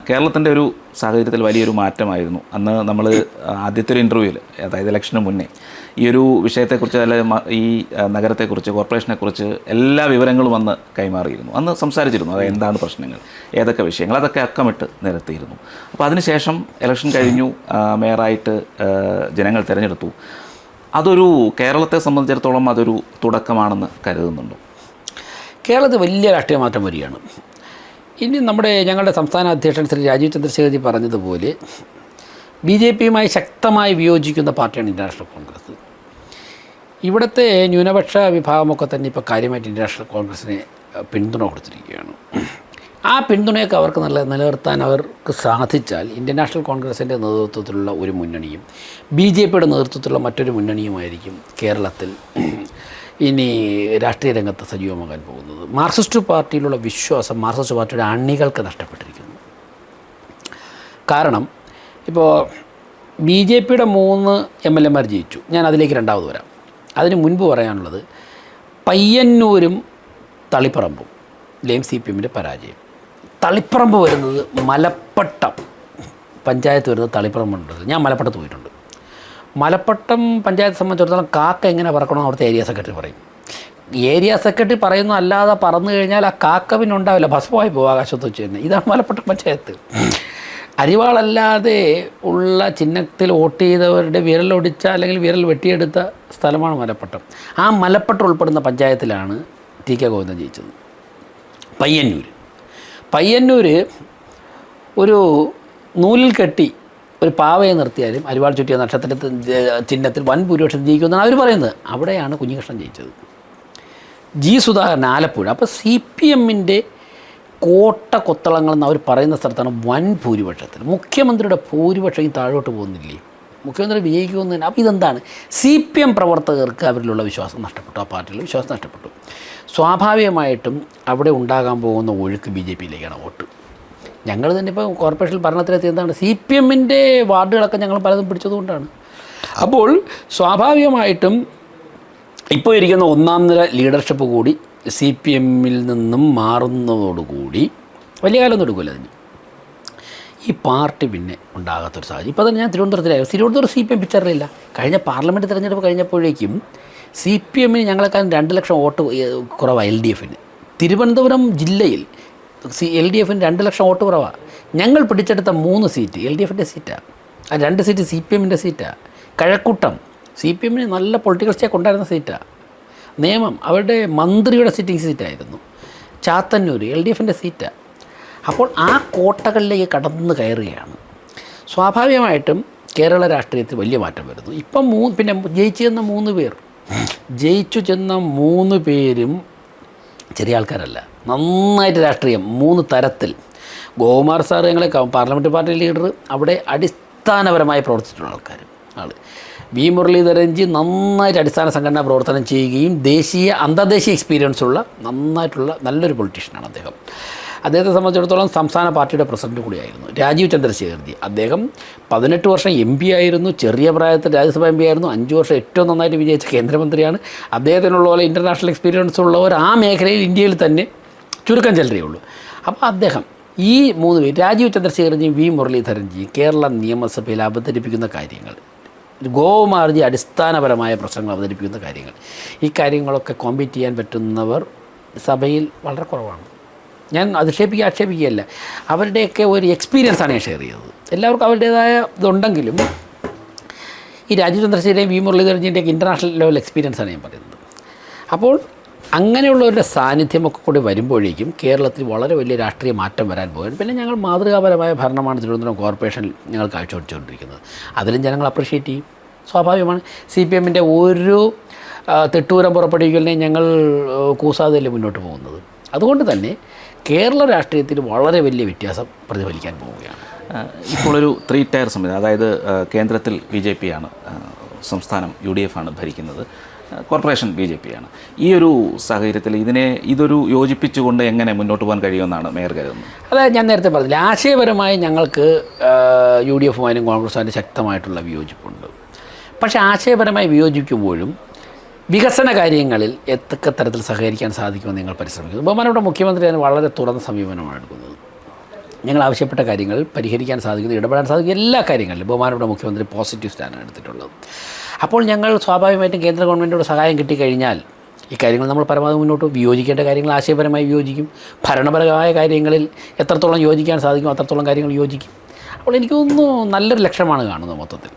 കേരളത്തിൻ്റെ ഒരു സാഹചര്യത്തിൽ വലിയൊരു മാറ്റമായിരുന്നു. അന്ന് നമ്മൾ ആദ്യത്തെ ഒരു ഇൻ്റർവ്യൂവിൽ, അതായത് ഇലക്ഷന് മുന്നേ, ഈ ഒരു വിഷയത്തെക്കുറിച്ച്, അല്ലെങ്കിൽ ഈ നഗരത്തെക്കുറിച്ച്, കോർപ്പറേഷനെക്കുറിച്ച് എല്ലാ വിവരങ്ങളും അന്ന് കൈമാറിയിരുന്നു. അന്ന് സംസാരിച്ചിരുന്നു, അതായത് എന്താണ് പ്രശ്നങ്ങൾ, ഏതൊക്കെ വിഷയങ്ങൾ, അതൊക്കെ അക്കമിട്ട് നിരത്തിയിരുന്നു. അപ്പോൾ അതിനുശേഷം ഇലക്ഷൻ കഴിഞ്ഞു, മേയറായിട്ട് ജനങ്ങൾ തിരഞ്ഞെടുത്തു. അതൊരു കേരളത്തെ സംബന്ധിച്ചിടത്തോളം അതൊരു തുടക്കമാണെന്ന് കരുതുന്നുണ്ടോ? കേരളത്തിൽ വലിയ രാഷ്ട്രീയ മാറ്റം വരികയാണ്. ഇനി ഞങ്ങളുടെ സംസ്ഥാന അധ്യക്ഷൻ ശ്രീ രാജീവ് ചന്ദ്രശേഖർജി പറഞ്ഞതുപോലെ BJPയുമായി ശക്തമായി വിയോജിക്കുന്ന പാർട്ടിയാണ് ഇന്റർനാഷണൽ കോൺഗ്രസ്. ഇവിടുത്തെ ന്യൂനപക്ഷ വിഭാഗമൊക്കെ തന്നെ ഇപ്പോൾ കാര്യമായിട്ട് ഇന്റർനാഷണൽ കോൺഗ്രസിനെ പിന്തുണ കൊടുത്തിരിക്കുകയാണ്. ആ പിന്തുണയൊക്കെ അവർക്ക് നിലനിർത്താൻ അവർക്ക് സാധിച്ചാൽ ഇന്റർനാഷണൽ കോൺഗ്രസിൻ്റെ നേതൃത്വത്തിലുള്ള ഒരു മുന്നണിയും BJPയുടെ നേതൃത്വത്തിലുള്ള മറ്റൊരു മുന്നണിയുമായിരിക്കും കേരളത്തിൽ ഇനി രാഷ്ട്രീയ രംഗത്ത് സജീവമാകാൻ പോകുന്നത്. മാർക്സിസ്റ്റ് പാർട്ടിയിലുള്ള വിശ്വാസം മാർക്സിസ്റ്റ് പാർട്ടിയുടെ അണികൾക്ക് നഷ്ടപ്പെട്ടിരിക്കുന്നു. കാരണം ഇപ്പോൾ BJPയുടെ 3 MLAമാർ ജയിച്ചു. ഞാൻ അതിലേക്ക് രണ്ടാമത് വരാം. അതിന് മുൻപ് പറയാനുള്ളത്, പയ്യന്നൂരും തളിപ്പറമ്പും CPMൻ്റെ പരാജയം. തളിപ്പറമ്പ് വരുന്നത് മലപ്പട്ടം പഞ്ചായത്ത് വരുന്നത് തളിപ്പറമ്പുണ്ട്. ഞാൻ മലപ്പട്ടത്ത് പോയിട്ടുണ്ട്. മലപ്പട്ടം പഞ്ചായത്ത് സംബന്ധിച്ചിടത്തോളം കാക്ക എങ്ങനെ പറക്കണമെന്ന് അവിടുത്തെ ഏരിയ സെക്രട്ടറി പറയും. ഏരിയ സെക്രട്ടറി പറയുന്നു, അല്ലാതെ പറന്നു കഴിഞ്ഞാൽ ആ കാക്ക പിന്നെ ഉണ്ടാവില്ല, ഭസ്മമായി പോകും ആകാശത്ത് വെച്ച് തന്നെ. ഇതാണ് മലപ്പട്ടം പഞ്ചായത്ത്. അരിവാളല്ലാതെ ഉള്ള ചിഹ്നത്തിൽ വോട്ട് ചെയ്തവരുടെ വിരലൊടിച്ച അല്ലെങ്കിൽ വിരൽ വെട്ടിയെടുത്ത സ്ഥലമാണ് മലപ്പട്ടം. ആ മലപ്പട്ടം ഉൾപ്പെടുന്ന പഞ്ചായത്തിലാണ് TK ഗോവിന്ദൻ ജയിച്ചത്. പയ്യന്നൂർ ഒരു നൂലിൽ കെട്ടി ഒരു പാവയെ നിർത്തിയാലും അരിവാൾ ചുറ്റിയ നക്ഷത്രത്തിൽ ചിഹ്നത്തിൽ വൻ ഭൂരിപക്ഷം ജയിക്കുമെന്നാണ് അവർ പറയുന്നത്. അവിടെയാണ് കുഞ്ഞികൃഷ്ണൻ ജയിച്ചത്. സുധാകരൻ ആലപ്പുഴ. അപ്പോൾ CPMൻ്റെ കോട്ട കൊത്തളങ്ങളെന്ന് അവർ പറയുന്ന സ്ഥലത്താണ് വൻ ഭൂരിപക്ഷത്തിൽ. മുഖ്യമന്ത്രിയുടെ ഭൂരിപക്ഷം ഈ താഴോട്ട് പോകുന്നില്ലേ, മുഖ്യമന്ത്രി വിജയിക്കുമെന്ന്. അപ്പോൾ ഇതെന്താണ്? CPM പ്രവർത്തകർക്ക് അവരിലുള്ള വിശ്വാസം നഷ്ടപ്പെട്ടു, ആ പാർട്ടിയിലുള്ള വിശ്വാസം നഷ്ടപ്പെട്ടു. സ്വാഭാവികമായിട്ടും അവിടെ ഉണ്ടാകാൻ പോകുന്ന ഒഴുക്ക് BJPയിലേക്കാണ് വോട്ട്. ഞങ്ങൾ തന്നെ ഇപ്പോൾ കോർപ്പറേഷൻ ഭരണത്തിലെത്തി എന്താണ്, CPMൻ്റെ വാർഡുകളൊക്കെ ഞങ്ങൾ പലതും പിടിച്ചതുകൊണ്ടാണ്. അപ്പോൾ സ്വാഭാവികമായിട്ടും ഇപ്പോൾ ഇരിക്കുന്ന ഒന്നാം നിര ലീഡർഷിപ്പ് കൂടി CPMൽ നിന്നും മാറുന്നതോടുകൂടി വലിയ കാലമൊന്നും എടുക്കില്ല അതിന്. ഈ പാർട്ടി പിന്നെ ഉണ്ടാകാത്തൊരു സാഹചര്യം. ഇപ്പോൾ തന്നെ ഞാൻ തിരുവനന്തപുരത്തിലായിരുന്നു. തിരുവനന്തപുരം CPM പിക്ചറിലില്ല. കഴിഞ്ഞ പാർലമെൻറ്റ് തിരഞ്ഞെടുപ്പ് കഴിഞ്ഞപ്പോഴേക്കും CPMന് ഞങ്ങളെക്കാളും 2 ലക്ഷം വോട്ട് കുറവാണ് LDFന്. തിരുവനന്തപുരം ജില്ലയിൽ LDFന് 2 ലക്ഷം വോട്ട് കുറവാണ്. ഞങ്ങൾ പിടിച്ചെടുത്ത 3 സീറ്റ് LDFൻ്റെ സീറ്റാണ്. ആ 2 സീറ്റ് CPMൻ്റെ സീറ്റാണ്. കഴക്കൂട്ടം CPMന് നല്ല പൊളിറ്റിക്കൽ സ്റ്റേക്ക് ഉണ്ടായിരുന്ന സീറ്റാണ്. നേമം അവരുടെ മന്ത്രിയുടെ സിറ്റിംഗ് സീറ്റായിരുന്നു. ചാത്തന്നൂർ LDFൻ്റെ സീറ്റാണ്. അപ്പോൾ ആ കോട്ടകളിലേക്ക് കടന്നു കയറുകയാണ്. സ്വാഭാവികമായിട്ടും കേരള രാഷ്ട്രീയത്തിൽ വലിയ മാറ്റം വരുന്നു. ഇപ്പം പിന്നെ ജയിച്ചു ചെന്ന 3 പേരും ചെറിയ ആൾക്കാരല്ല, നന്നായിട്ട് രാഷ്ട്രീയം 3 തരത്തിൽ. ഗോകുമാർ സാർ ഞങ്ങളെ പാർലമെൻറ്റ് പാർട്ടി ലീഡർ, അവിടെ അടിസ്ഥാനപരമായി പ്രവർത്തിച്ചിട്ടുള്ള ആൾ. V മുരളീധരൻജി നന്നായിട്ട് അടിസ്ഥാന സംഘടനാ പ്രവർത്തനം ചെയ്യുകയും അന്തർദേശീയ എക്സ്പീരിയൻസ് ഉള്ള നന്നായിട്ടുള്ള നല്ലൊരു പൊളിറ്റീഷ്യനാണ് അദ്ദേഹം. അദ്ദേഹത്തെ സംബന്ധിച്ചിടത്തോളം സംസ്ഥാന പാർട്ടിയുടെ പ്രസിഡന്റ് കൂടിയായിരുന്നു. രാജീവ് ചന്ദ്രശേഖർജി, അദ്ദേഹം 18 വർഷം MP ആയിരുന്നു, ചെറിയ പ്രായത്തിൽ രാജ്യസഭ MP ആയിരുന്നു, 5 വർഷം ഏറ്റവും നന്നായിട്ട് വിജയിച്ച കേന്ദ്രമന്ത്രിയാണ്. അദ്ദേഹത്തിനുള്ള പോലെ ഇൻ്റർനാഷണൽ എക്സ്പീരിയൻസ് ഉള്ളവർ ആ മേഖലയിൽ ഇന്ത്യയിൽ തന്നെ ചുരുക്കം ചിലരേ ഉള്ളൂ. അപ്പോൾ അദ്ദേഹം ഈ 3 പേര്, രാജീവ് ചന്ദ്രശേഖർജിയും V മുരളീധരൻജിയും കേരള നിയമസഭയിൽ അവതരിപ്പിക്കുന്ന കാര്യങ്ങൾ, ഗോകുമാർജി അടിസ്ഥാനപരമായ പ്രശ്നങ്ങൾ അവതരിപ്പിക്കുന്ന കാര്യങ്ങൾ, ഈ കാര്യങ്ങളൊക്കെ കോമ്പീറ്റ് ചെയ്യാൻ പറ്റുന്നവർ സഭയിൽ വളരെ കുറവാണ്. ഞാൻ ആക്ഷേപിക്കുകയല്ല, അവരുടെയൊക്കെ ഒരു എക്സ്പീരിയൻസാണ് ഞാൻ ഷെയർ ചെയ്തത്. എല്ലാവർക്കും അവരുടേതായ ഇതുണ്ടെങ്കിലും ഈ രാജീവ് ചന്ദ്രശേഖരൻ്റെയും V മുരളീധരൻ്റെയൊക്കെ ഇൻ്റർനാഷണൽ ലെവൽ എക്സ്പീരിയൻസാണ് ഞാൻ പറയുന്നത്. അപ്പോൾ അങ്ങനെയുള്ളവരുടെ സാന്നിധ്യമൊക്കെ കൂടി വരുമ്പോഴേക്കും കേരളത്തിൽ വളരെ വലിയ രാഷ്ട്രീയ മാറ്റം വരാൻ പോകും. പിന്നെ ഞങ്ങൾ മാതൃകാപരമായ ഭരണമാണ് തിരുവനന്തപുരം കോർപ്പറേഷനിൽ ഞങ്ങൾ കാഴ്ചവെച്ചുകൊണ്ടിരിക്കുന്നത്. അതിലും ജനങ്ങൾ അപ്രിഷ്യേറ്റ് ചെയ്യും. സ്വാഭാവികമാണ്. CPMൻ്റെ ഓരോ തെട്ടൂരം പുറപ്പെടുവിക്കലിനെയും ഞങ്ങൾ കൂസാതല്ലേ മുന്നോട്ട് പോകുന്നത്. അതുകൊണ്ട് തന്നെ കേരള രാഷ്ട്രീയത്തിൽ വളരെ വലിയ വ്യത്യാസം പ്രതിഫലിക്കാൻ പോവുകയാണ്. ഇപ്പോഴൊരു 3 ടയർ സംവിധാനം, അതായത് കേന്ദ്രത്തിൽ BJPയാണ്, സംസ്ഥാനം UDF ആണ് ഭരിക്കുന്നത്, കോർപ്പറേഷൻ BJPയാണ്. ഈ ഒരു സാഹചര്യത്തിൽ ഇതൊരു യോജിപ്പിച്ചുകൊണ്ട് എങ്ങനെ മുന്നോട്ട് പോകാൻ കഴിയുമെന്നാണ് മേയർ കരുതുന്നത്? അതായത് ഞാൻ നേരത്തെ പറഞ്ഞില്ല, ആശയപരമായി ഞങ്ങൾക്ക് UDFുമായും കോൺഗ്രസുമായിട്ട് ശക്തമായിട്ടുള്ള വിയോജിപ്പുണ്ട്. പക്ഷേ ആശയപരമായി വിയോജിക്കുമ്പോഴും വികസന കാര്യങ്ങളിൽ ഏതൊക്കെ തരത്തിൽ സഹകരിക്കാൻ സാധിക്കുമെന്ന് നിങ്ങൾ പരിശ്രമിക്കുന്നു. ബഹുമാനപ്പെട്ട മുഖ്യമന്ത്രി അതിന് വളരെ തുറന്ന സമീപനമാണ് എടുക്കുന്നത്. ഞങ്ങൾ ആവശ്യപ്പെട്ട കാര്യങ്ങൾ പരിഹരിക്കാൻ സാധിക്കുന്നത്, ഇടപെടാൻ സാധിക്കുന്ന എല്ലാ കാര്യങ്ങളിലും ബഹുമാനപ്പെട്ട മുഖ്യമന്ത്രി പോസിറ്റീവ് സ്റ്റാൻഡാണ് എടുത്തിട്ടുള്ളത്. അപ്പോൾ ഞങ്ങൾ സ്വാഭാവികമായിട്ടും കേന്ദ്ര ഗവൺമെൻറ്റോട് സഹായം കിട്ടിക്കഴിഞ്ഞാൽ ഈ കാര്യങ്ങൾ നമ്മൾ പരമാവധി മുന്നോട്ട് വിയോജിക്കേണ്ട കാര്യങ്ങൾ ആശയപരമായി വിയോജിക്കും, ഭരണപരമായ കാര്യങ്ങളിൽ എത്രത്തോളം യോജിക്കാൻ സാധിക്കും അത്രത്തോളം കാര്യങ്ങൾ യോജിക്കും. അപ്പോൾ എനിക്ക് തോന്നുന്നു നല്ലൊരു ലക്ഷ്യമാണ് കാണുന്നത് മൊത്തത്തിൽ.